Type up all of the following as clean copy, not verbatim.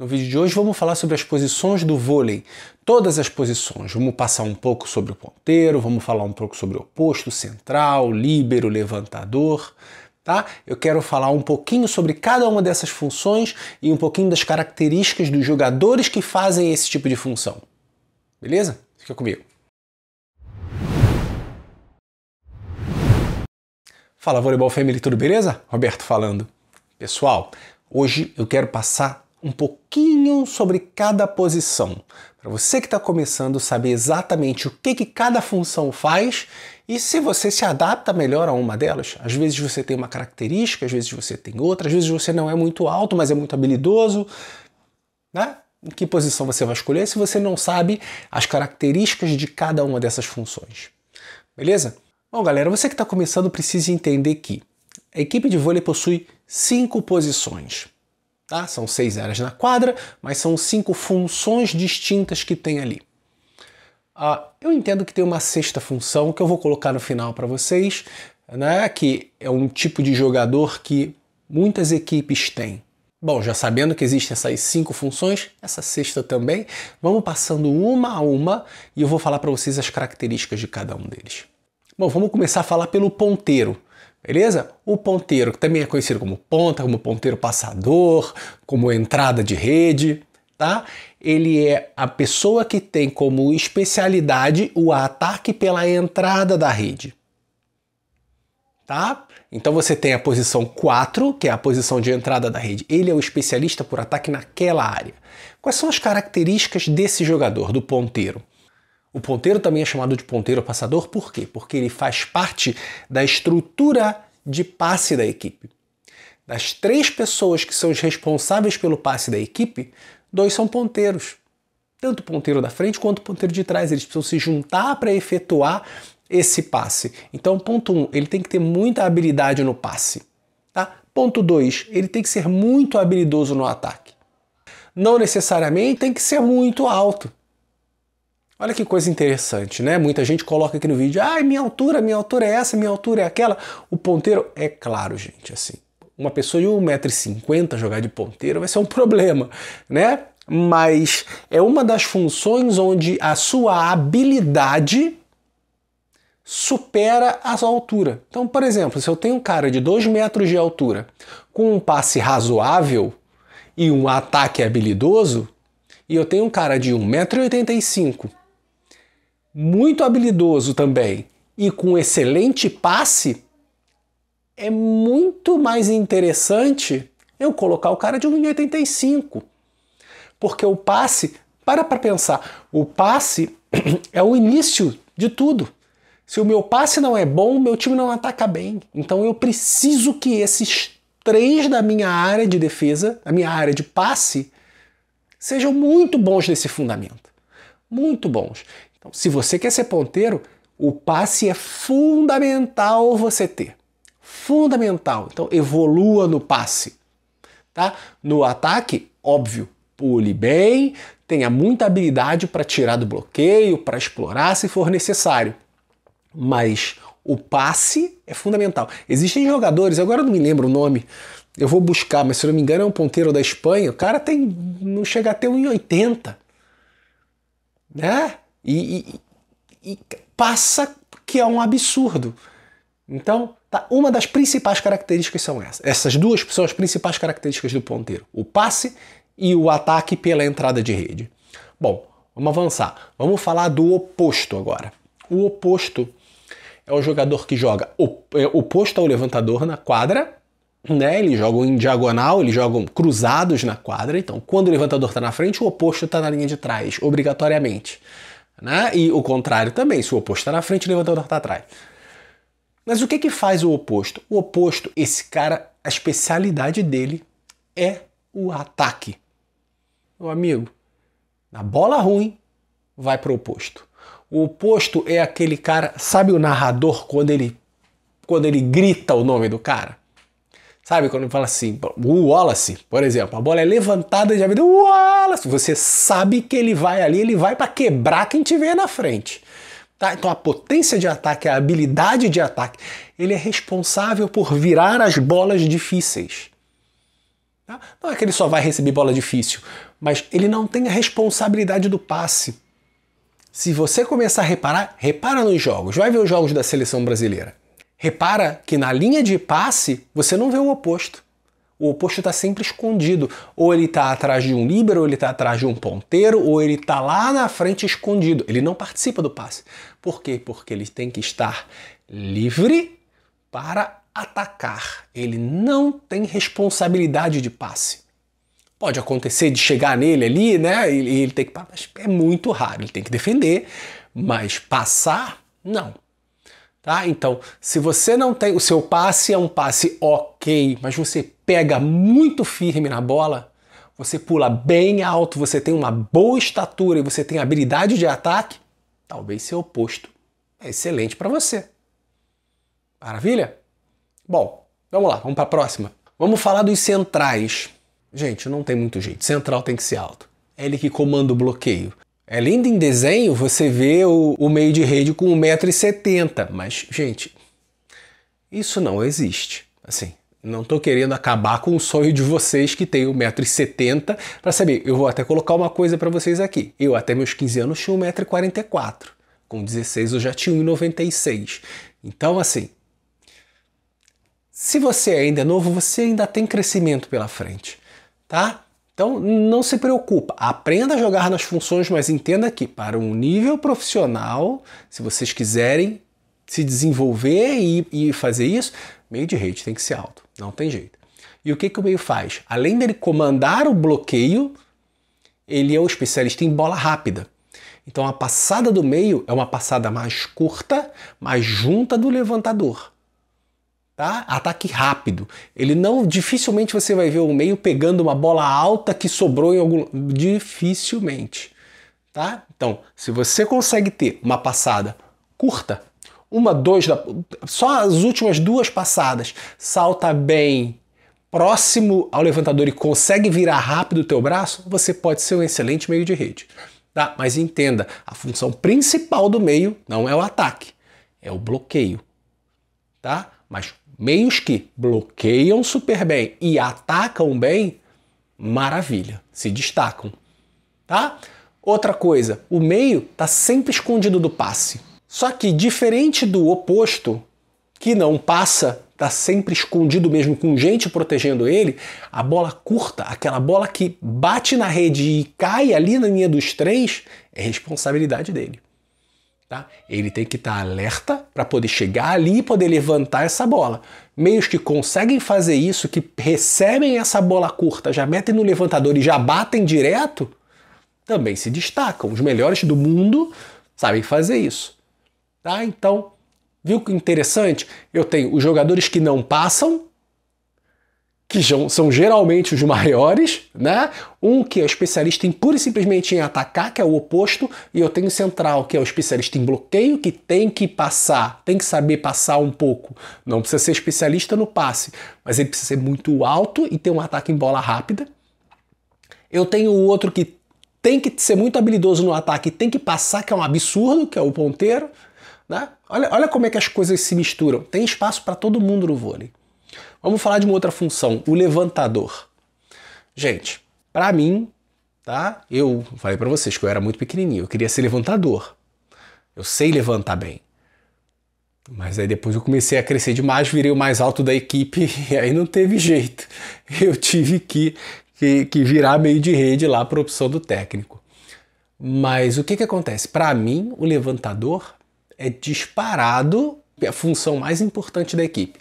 No vídeo de hoje vamos falar sobre as posições do vôlei, todas as posições. Vamos passar um pouco sobre o ponteiro, vamos falar um pouco sobre o oposto, central, líbero, levantador, tá? Eu quero falar um pouquinho sobre cada uma dessas funções e um pouquinho das características dos jogadores que fazem esse tipo de função. Beleza? Fica comigo. Fala Voleibol Family, tudo beleza? Roberto falando. Pessoal, hoje eu quero passar um pouquinho sobre cada posição, para você que está começando saber exatamente o que cada função faz e se você se adapta melhor a uma delas. Às vezes você tem uma característica, às vezes você tem outra, às vezes você não é muito alto, mas é muito habilidoso, né? Em que posição você vai escolher se você não sabe as características de cada uma dessas funções. Beleza? Bom, galera, você que está começando precisa entender que a equipe de vôlei possui 5 posições. Tá? São 6 áreas na quadra, mas são 5 funções distintas que tem ali. Eu entendo que tem uma sexta função que eu vou colocar no final para vocês, né? Que é um tipo de jogador que muitas equipes têm. Bom, já sabendo que existem essas 5 funções, essa sexta também, vamos passando uma a uma e eu vou falar para vocês as características de cada um deles. Bom, vamos começar a falar pelo ponteiro. Beleza? O ponteiro, que também é conhecido como ponta, como ponteiro passador, como entrada de rede, tá? Ele é a pessoa que tem como especialidade o ataque pela entrada da rede. Tá? Então você tem a posição 4, que é a posição de entrada da rede. Ele é o especialista por ataque naquela área. Quais são as características desse jogador, do ponteiro? O ponteiro também é chamado de ponteiro passador, por quê? Porque ele faz parte da estrutura de passe da equipe. Das 3 pessoas que são os responsáveis pelo passe da equipe, 2 são ponteiros. Tanto o ponteiro da frente quanto o ponteiro de trás. Eles precisam se juntar para efetuar esse passe. Então, ponto 1, ele tem que ter muita habilidade no passe. Tá? Ponto 2, ele tem que ser muito habilidoso no ataque. Não necessariamente tem que ser muito alto. Olha que coisa interessante, né? Muita gente coloca aqui no vídeo, minha altura é essa, minha altura é aquela. O ponteiro, é claro, gente, assim, uma pessoa de 1,50 m jogar de ponteiro vai ser um problema, né? Mas é uma das funções onde a sua habilidade supera a sua altura. Então, por exemplo, se eu tenho um cara de 2 metros de altura com um passe razoável e um ataque habilidoso, e eu tenho um cara de 1,85 m, muito habilidoso também e com excelente passe, é muito mais interessante eu colocar o cara de 1,85 m. Porque o passe, para pensar, o passe é o início de tudo. Se o meu passe não é bom, meu time não ataca bem. Então eu preciso que esses 3 da minha área de defesa, da minha área de passe, sejam muito bons nesse fundamento. Muito bons. Então, se você quer ser ponteiro, o passe é fundamental você ter. Fundamental. Então, evolua no passe. Tá? No ataque, óbvio, pule bem, tenha muita habilidade para tirar do bloqueio, para explorar se for necessário. Mas o passe é fundamental. Existem jogadores, agora eu não me lembro o nome, eu vou buscar, mas se eu não me engano é um ponteiro da Espanha, o cara não chega a ter 1,80 m. Né? E passa que é um absurdo. Então, tá, uma das principais características são essas. Essas 2 são as principais características do ponteiro. O passe e o ataque pela entrada de rede. Bom, vamos avançar. Vamos falar do oposto agora. O oposto é o jogador que joga oposto ao levantador na quadra, né? Eles jogam em diagonal, eles jogam cruzados na quadra. Então, quando o levantador está na frente, o oposto está na linha de trás, obrigatoriamente. Né? E o contrário também, se o oposto está na frente, o levantador está atrás. Mas o que faz o oposto? O oposto, esse cara, a especialidade dele é o ataque. Meu amigo, na bola ruim, vai para o oposto. O oposto é aquele cara, sabe o narrador quando ele grita o nome do cara? Sabe quando ele fala assim, o Wallace, por exemplo, a bola é levantada e já vem o Wallace, você sabe que ele vai ali, ele vai para quebrar quem tiver na frente. Tá? Então a potência de ataque, a habilidade de ataque, ele é responsável por virar as bolas difíceis. Tá? Não é que ele só vai receber bola difícil, mas ele não tem a responsabilidade do passe. Se você começar a reparar, repara nos jogos, vai ver os jogos da seleção brasileira. Repara que na linha de passe você não vê o oposto. O oposto está sempre escondido. Ou ele está atrás de um líbero, ou ele está atrás de um ponteiro, ou ele está lá na frente escondido. Ele não participa do passe. Por quê? Porque ele tem que estar livre para atacar. Ele não tem responsabilidade de passe. Pode acontecer de chegar nele ali, né? E ele tem que... Mas é muito raro. Ele tem que defender, mas passar, não. Tá? Então, se você não tem... O seu passe é um passe ok, mas você pega muito firme na bola, você pula bem alto, você tem uma boa estatura e você tem habilidade de ataque, talvez seu oposto é excelente para você. Maravilha? Bom, vamos lá, vamos para a próxima. Vamos falar dos centrais. Gente, não tem muito jeito. Central tem que ser alto. É ele que comanda o bloqueio. É lindo em desenho você vê o meio de rede com 1,70 m, mas, gente, isso não existe. Assim, não estou querendo acabar com o sonho de vocês que tem 1,70 m. Para saber, eu vou até colocar uma coisa para vocês aqui. Eu, até meus 15 anos, tinha 1,44 m. Com 16 eu já tinha 1,96 m. Então, assim, se você ainda é novo, você ainda tem crescimento pela frente, tá? Então, não se preocupa, aprenda a jogar nas funções, mas entenda que para um nível profissional, se vocês quiserem se desenvolver e fazer isso, meio de rede tem que ser alto, não tem jeito. E o que o meio faz? Além dele comandar o bloqueio, ele é o especialista em bola rápida. Então a passada do meio é uma passada mais curta, mais junta do levantador. Tá? Ataque rápido. Ele não, dificilmente você vai ver o meio pegando uma bola alta que sobrou em algum... Dificilmente. Tá? Então, se você consegue ter uma passada curta, só as últimas 2 passadas, salta bem próximo ao levantador e consegue virar rápido o teu braço, você pode ser um excelente meio de rede. Tá? Mas entenda, a função principal do meio não é o ataque, é o bloqueio. Tá? Mas meios que bloqueiam super bem e atacam bem, maravilha, se destacam. Tá? Outra coisa, o meio está sempre escondido do passe. Só que diferente do oposto, que não passa, está sempre escondido mesmo com gente protegendo ele, a bola curta, aquela bola que bate na rede e cai ali na linha dos 3, é responsabilidade dele. Tá? Ele tem que estar alerta para poder chegar ali e poder levantar essa bola. Meios que conseguem fazer isso, que recebem essa bola curta, já metem no levantador e já batem direto, também se destacam. Os melhores do mundo sabem fazer isso. Tá? Então, viu que interessante? Eu tenho os jogadores que não passam, que são geralmente os maiores, né? Um que é especialista em pura e simplesmente em atacar, que é o oposto, e eu tenho o central, que é o especialista em bloqueio, que tem que passar, tem que saber passar um pouco. Não precisa ser especialista no passe, mas ele precisa ser muito alto e ter um ataque em bola rápida. Eu tenho o outro que tem que ser muito habilidoso no ataque e tem que passar, que é um absurdo, que é o ponteiro. Né? Olha como é que as coisas se misturam. Tem espaço para todo mundo no vôlei. Vamos falar de uma outra função, o levantador. Gente, para mim, tá? Eu falei para vocês que eu era muito pequenininho, eu queria ser levantador. Eu sei levantar bem. Mas aí depois eu comecei a crescer demais, virei o mais alto da equipe e aí não teve jeito. Eu tive que virar meio de rede lá para opção do técnico. Mas o que acontece? Para mim, o levantador é disparado a função mais importante da equipe.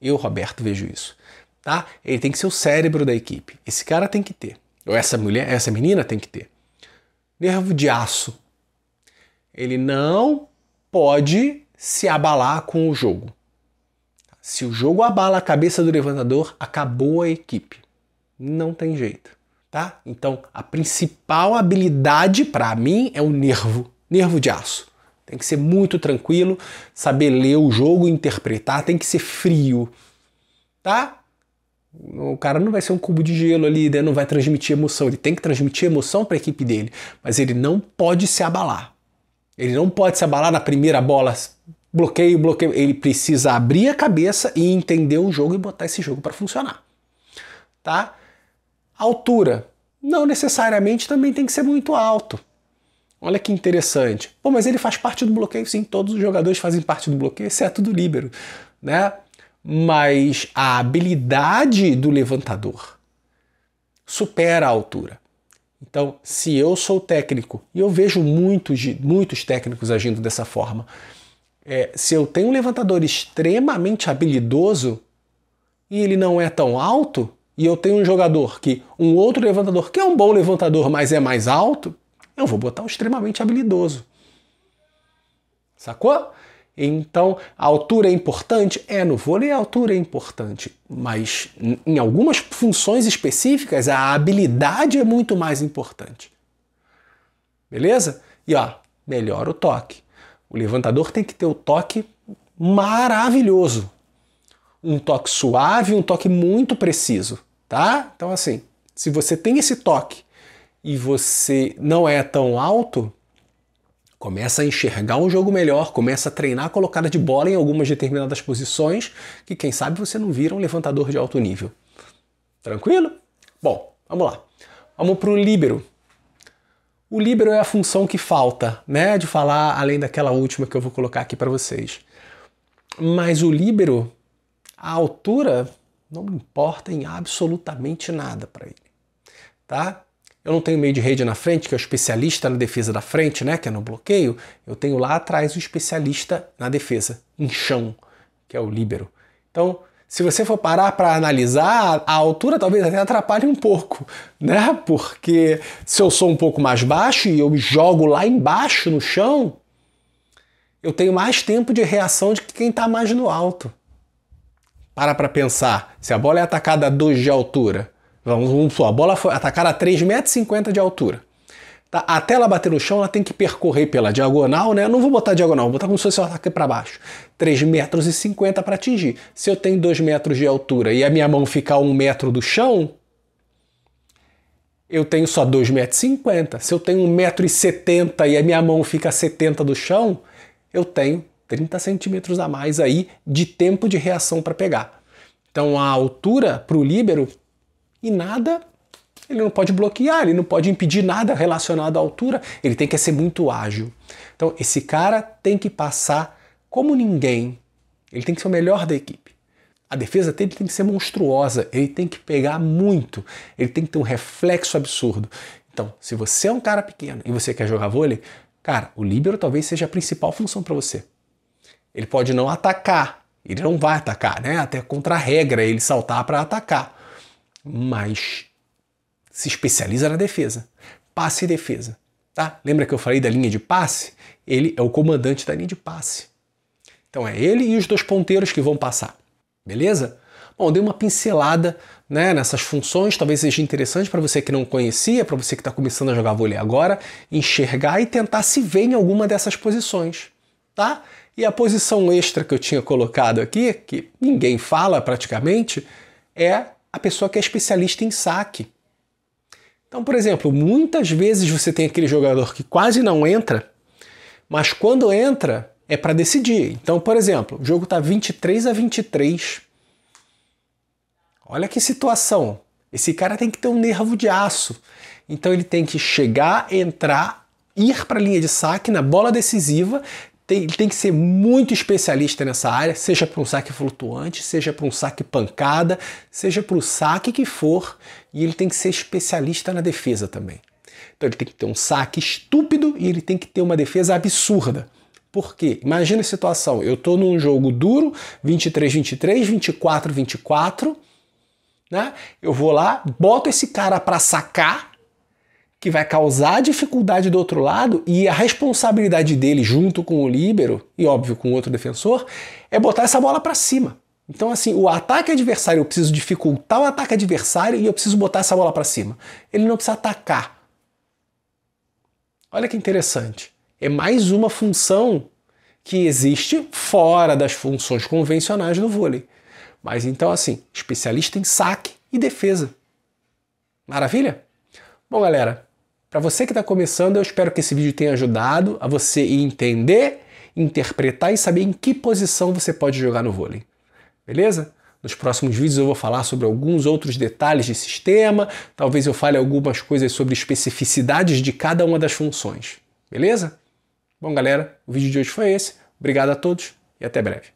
Eu, Roberto, vejo isso. Tá? Ele tem que ser o cérebro da equipe. Esse cara tem que ter. Ou essa menina tem que ter. Nervo de aço. Ele não pode se abalar com o jogo. Se o jogo abala a cabeça do levantador, acabou a equipe. Não tem jeito. Tá? Então, a principal habilidade para mim é o nervo de aço. Tem que ser muito tranquilo, saber ler o jogo, interpretar, tem que ser frio, tá? O cara não vai ser um cubo de gelo ali, né? Não vai transmitir emoção, ele tem que transmitir emoção para a equipe dele, mas ele não pode se abalar. Ele não pode se abalar na primeira bola, bloqueio, ele precisa abrir a cabeça e entender o jogo e botar esse jogo para funcionar, tá? Altura. Não necessariamente também tem que ser muito alto. Olha que interessante. Pô, mas ele faz parte do bloqueio? Sim, todos os jogadores fazem parte do bloqueio, exceto do líbero, né? Mas a habilidade do levantador supera a altura. Então, se eu sou técnico, e eu vejo muitos técnicos agindo dessa forma, se eu tenho um levantador extremamente habilidoso e ele não é tão alto, e eu tenho um jogador um outro levantador que é um bom levantador, mas é mais alto, eu vou botar o extremamente habilidoso. Sacou? Então, a altura é importante? No vôlei a altura é importante, mas em algumas funções específicas a habilidade é muito mais importante. Beleza? E ó, melhora o toque. O levantador tem que ter o toque maravilhoso. Um toque suave, um toque muito preciso, tá? Então assim, se você tem esse toque e você não é tão alto, começa a enxergar um jogo melhor, começa a treinar a colocada de bola em algumas determinadas posições, que quem sabe você não vira um levantador de alto nível. Tranquilo? Bom, vamos lá. Vamos para o líbero. O líbero é a função que falta, né, de falar, além daquela última que eu vou colocar aqui para vocês. Mas o líbero, a altura não importa em absolutamente nada para ele, tá? Eu não tenho meio de rede na frente, que é o especialista na defesa da frente, né, que é no bloqueio. Eu tenho lá atrás o especialista na defesa, em chão, que é o líbero. Então, se você for parar para analisar, a altura talvez até atrapalhe um pouco, né? Porque se eu sou um pouco mais baixo e eu me jogo lá embaixo no chão, eu tenho mais tempo de reação de que quem está mais no alto. Para pensar, se a bola é atacada a 2 de altura, vamos supor, a bola foi atacada a 3,50 m de altura. Tá? Até ela bater no chão, ela tem que percorrer pela diagonal, né? Eu não vou botar diagonal, vou botar como se fosse um ataque para baixo. 3,50 m para atingir. Se eu tenho 2 metros de altura e a minha mão ficar a 1 metro do chão, eu tenho só 2,50 m. Se eu tenho 1,70 m e a minha mão fica a 70 do chão, eu tenho 30 centímetros a mais aí de tempo de reação para pegar. Então a altura para o líbero, e nada, ele não pode bloquear, ele não pode impedir nada relacionado à altura, ele tem que ser muito ágil. Então esse cara tem que passar como ninguém, ele tem que ser o melhor da equipe. A defesa dele tem que ser monstruosa, ele tem que pegar muito, ele tem que ter um reflexo absurdo. Então, se você é um cara pequeno e você quer jogar vôlei, cara, o líbero talvez seja a principal função para você. Ele pode não atacar, ele não vai atacar, né? Até contra a regra ele saltar para atacar. Mas se especializa na defesa. Passe e defesa. Tá? Lembra que eu falei da linha de passe? Ele é o comandante da linha de passe. Então é ele e os 2 ponteiros que vão passar. Beleza? Bom, dei uma pincelada, né, nessas funções, talvez seja interessante para você que não conhecia, para você que está começando a jogar vôlei agora, enxergar e tentar se ver em alguma dessas posições. Tá? E a posição extra que eu tinha colocado aqui, que ninguém fala praticamente, é a pessoa que é especialista em saque. Então, por exemplo, muitas vezes você tem aquele jogador que quase não entra, mas quando entra é para decidir. Então, por exemplo, o jogo está 23-23. Olha que situação. Esse cara tem que ter um nervo de aço. Então ele tem que chegar, entrar, ir para a linha de saque na bola decisiva. Ele tem que ser muito especialista nessa área, seja para um saque flutuante, seja para um saque pancada, seja para o saque que for, e ele tem que ser especialista na defesa também. Então ele tem que ter um saque estúpido e ele tem que ter uma defesa absurda. Por quê? Imagina a situação, eu estou num jogo duro, 23-23, 24-24, né? Eu vou lá, boto esse cara para sacar, que vai causar dificuldade do outro lado, e a responsabilidade dele junto com o líbero, e óbvio com o outro defensor, é botar essa bola para cima. Então assim, o ataque adversário, eu preciso dificultar o ataque adversário e eu preciso botar essa bola para cima. Ele não precisa atacar. Olha que interessante. É mais uma função que existe fora das funções convencionais do vôlei. Mas então assim, especialista em saque e defesa. Maravilha? Bom, galera, para você que está começando, eu espero que esse vídeo tenha ajudado a você entender, interpretar e saber em que posição você pode jogar no vôlei. Beleza? Nos próximos vídeos eu vou falar sobre alguns outros detalhes de sistema, talvez eu fale algumas coisas sobre especificidades de cada uma das funções. Beleza? Bom, galera, o vídeo de hoje foi esse. Obrigado a todos e até breve.